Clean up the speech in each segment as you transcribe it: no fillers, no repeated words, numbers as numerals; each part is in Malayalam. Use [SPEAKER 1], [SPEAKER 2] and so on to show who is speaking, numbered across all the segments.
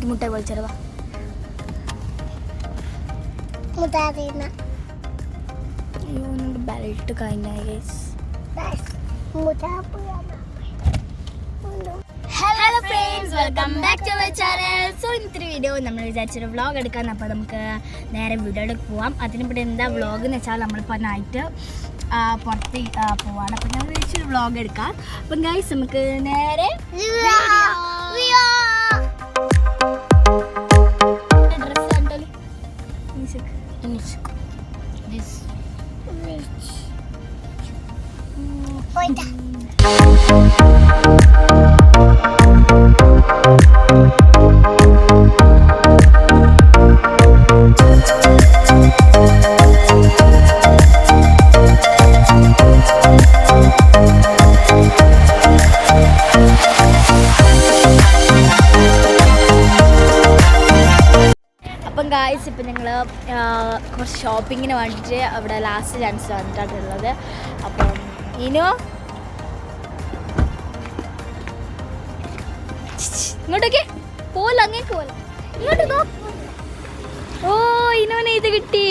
[SPEAKER 1] മുട്ടായി പൊളിച്ചരവാ ബെൽറ്റ് കഴിഞ്ഞ hello friends, welcome back to our channel. So ഇന്നത്തെ വീഡിയോ നമ്മൾ വിചാരിച്ചൊരു വ്ളോഗ് എടുക്കാൻ. അപ്പോൾ നമുക്ക് നേരെ വീഡിയോയിലേക്ക് പോവാം. അതിനിവിടെ എന്താ വ്ളോഗ് എന്ന് വെച്ചാൽ നമ്മളിപ്പോൾ നൈറ്റ് പുറത്ത് പോവാണ്. അപ്പോൾ നമ്മൾ വിചാരിച്ചൊരു വ്ളോഗ് എടുക്കാം. അപ്പം ഗൈസ് നമുക്ക് നേരെ ഗായ്സ് ഇപ്പം ഞങ്ങൾ കുറച്ച് ഷോപ്പിങ്ങിന് വേണ്ടിയിട്ട് അവിടെ ലാസ്റ്റ് ചാൻസ് വന്നിട്ടാണുള്ളത്. അപ്പം ഇനോ ഇങ്ങോട്ടൊക്കെ പോലെ അങ്ങേക്ക് പോലെ ഇങ്ങോട്ട്. ഓ ഇനോനെ ഇത് കിട്ടി.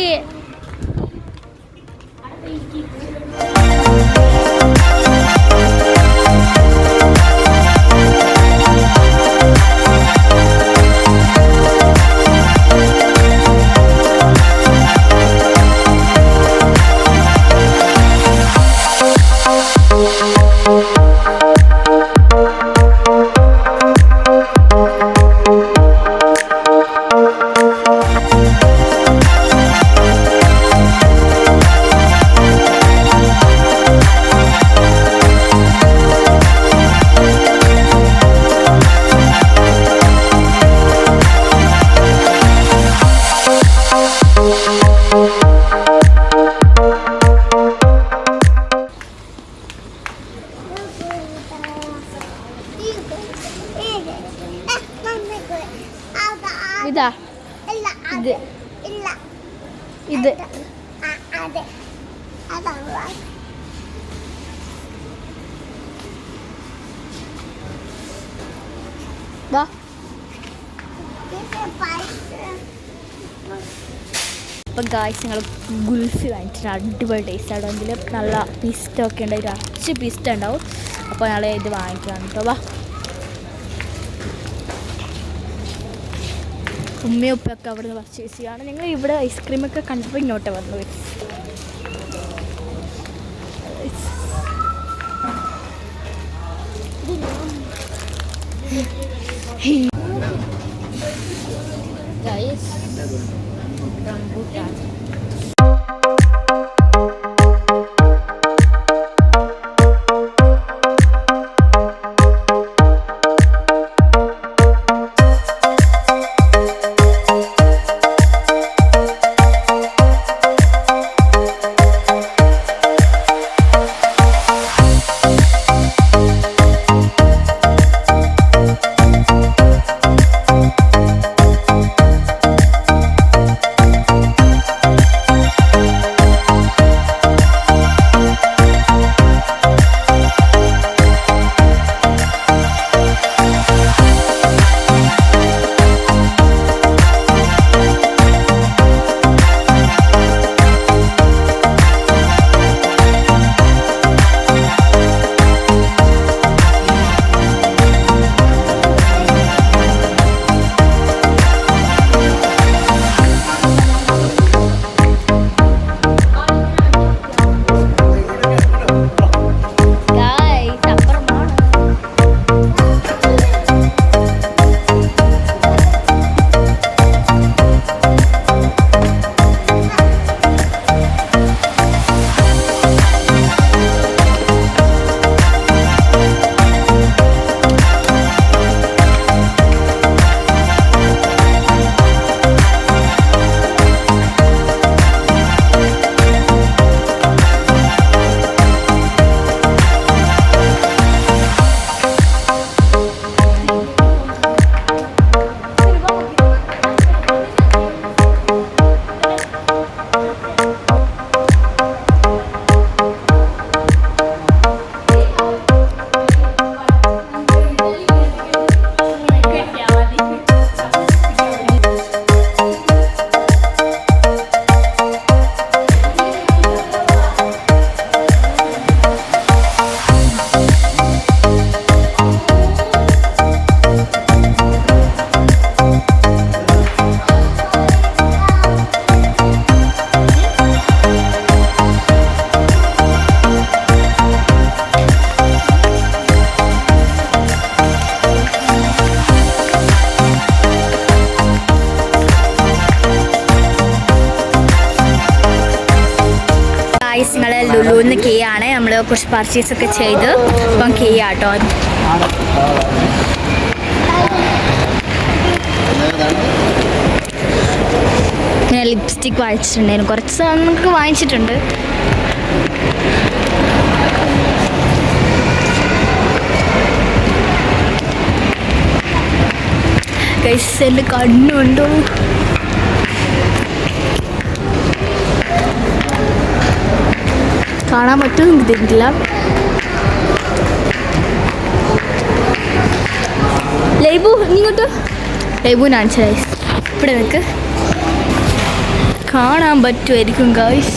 [SPEAKER 1] ഇതാ ഇത് ഇത് അപ്പം ഗായ്സ് ഞങ്ങൾ ഗുൽഫി വാങ്ങിച്ചിട്ട് അടിപൊളി ടേസ്റ്റ് ആണ്. അതിൽ നല്ല പിസ്റ്റൊക്കെ ഉണ്ട്, ഒരു അച്ച് പിസ്റ്റ ഉണ്ടാവും. അപ്പോൾ ഞങ്ങൾ ഇത് വാങ്ങിക്കുകയാണ് കേട്ടോ. വാ, ഉമ്മയും ഉപ്പയൊക്കെ അവിടെ നിന്ന് പർച്ചേസ് ചെയ്യുകയാണ്. ഞങ്ങൾ ഇവിടെ ഐസ്ക്രീമൊക്കെ കണ്ടപ്പോൾ ഇങ്ങോട്ട് വന്നു. റംബൂട്ടാൻ കുറച്ച് പർച്ചേസൊക്കെ ചെയ്ത് അപ്പം ചെയ്യാം കേട്ടോ. ഞാൻ ലിപ്സ്റ്റിക്ക് വാങ്ങിച്ചിട്ടുണ്ടായിരുന്നു, കുറച്ച് സാധനങ്ങൾക്ക് വാങ്ങിച്ചിട്ടുണ്ട്. ഗൈസ് എൻ്റെ കണ്ണുണ്ടോ, കാണാൻ പറ്റുമെന്ന് തിരില്ല. ലൈബു ഇങ്ങോട്ട്, ലൈബുവിനാണ് ഗൈസ്, ഇവിടെ നിൽക്ക് കാണാൻ പറ്റുമായിരിക്കും ഗൈസ്.